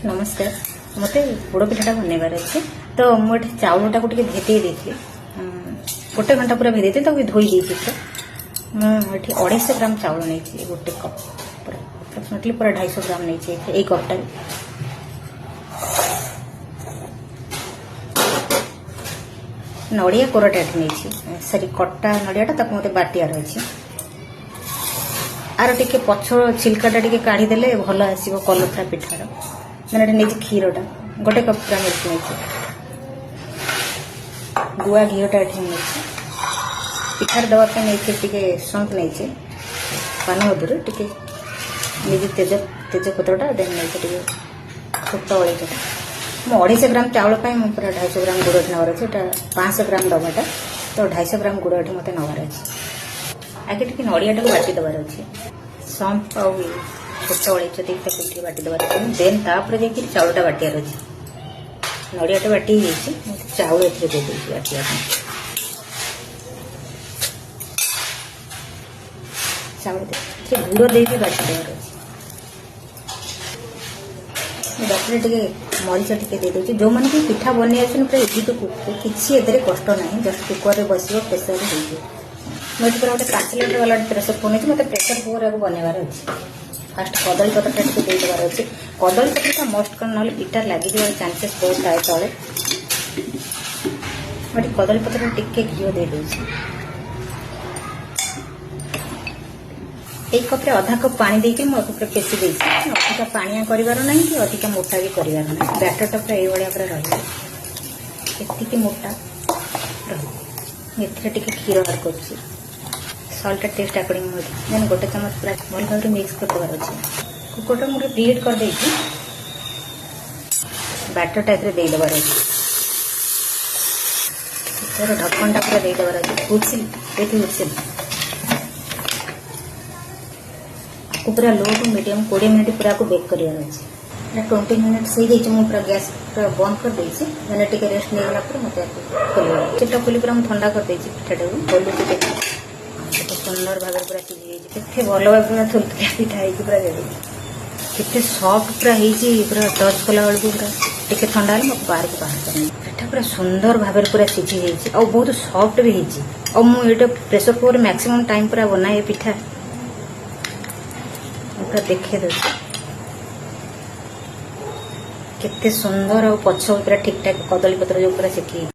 नमस्कार मत पोड़ पिठाटा बनइबार अच्छे तो मुझे चाउलटा को भेदे देती गोटे घंटा पूरा भेदे धोई देती मुझे 250 ग्राम चाउल नहीं गोटे कप पूरा अप्रोक्सीमेटली पूरा 250 ग्राम नहीं यही कपटा नड़िया कोरटा नहीं सरी कटा नड़ियाटा मत बाटियार अच्छे आर टे पछ छिलकाटा टे काढ़ीदे भल आसो कलथरा पिठार मैंने नहीं क्षीरटा गोटे कप पूरा मिल्क नहीं गुआ घीटा नहीं पिठार दवापी नहीं सौंफ नहीं पानमधुर टे निजे तेजपत्रटा देन नहीं छोट अड़ेईटा मुझे 250 ग्राम चाउल पूरा 250 ग्राम गुड़ नवार अच्छे 500 ग्राम दबाटा तो 250 ग्राम गुड़ मत नवार अच्छे आगे टे नड़िया बाटी देवार अच्छे सौंफ आ छोट अड़ेईच देखे बाटी देवार अच्छे देन तापर जाकि चाउलटा बाटियार अच्छे नड़ियाटा बाटी चाउल ए दे बाटिया चाउल गुड़ दे बाटी देवार अच्छे डॉक्टर टे मरीच टे दे दूसरी जो मैंने पिठा बन पूरा इजी टू कुक किसी कष्ट ना जस्ट कुकर में बस प्रेसर मुझे पूरा गोटे 5 लीटर वाला प्रेसर कुकर नहीं मतलब प्रेसर कुकर को बनइबार अच्छे फास्ट कदली पत्रटा टे देवार अच्छे कदली पत्रटा मस्ट कर ना पिठा लगी चांसेस बहुत थाए तले मैं कदली पत्र टिके घी दे दूसरी एक कप आधा कप पानी देके मुझे पेसी देती अधिका पानिया करार ना कि अधिका मोटा भी करार ना बैटरटा पूरा ये पूरा रही मोटा रही क्षीर बाहर कर सल्टा टेस्ट अकॉर्डिंग देन गोटे चम्मच पूरा भल भाव मिक्स कर देवार अच्छे कुकरटा मुझे प्रीहीट कर देती बैटरटा दे देवार अच्छे ढक्कनटा पूरा दे देवार अच्छे हुइसिल पूरा लो टू मीडियम 20 मिनट पूरा को बेक कर 20 मिनट्स हो जाइए पूरा गैस पूरा बंद कर देती मैंने टे रेस्ट नहीं गला मत खोल खोली पूरा ठंडा कर देती पिठाटा खोलुचे सुंदर भाव पूरा सीझी के भल भाव पूरा थुलथुलिया पिठा हो पूरा रेडी के सफ्ट पूरा पूरा टच कला बेलू पूरा टे ठंडा मत बाहर को बाहर कर पिठा पूरा सुंदर भाव पूरा सीझी और बहुत सफ्ट भी हो मुझे प्रेसर कुकर मैक्सिमम टाइम पूरा बनाए पिठा पूरा देखे केते सुंदर और पछ पूरा ठीक ठाक कदली पत्र जो पूरा सेकी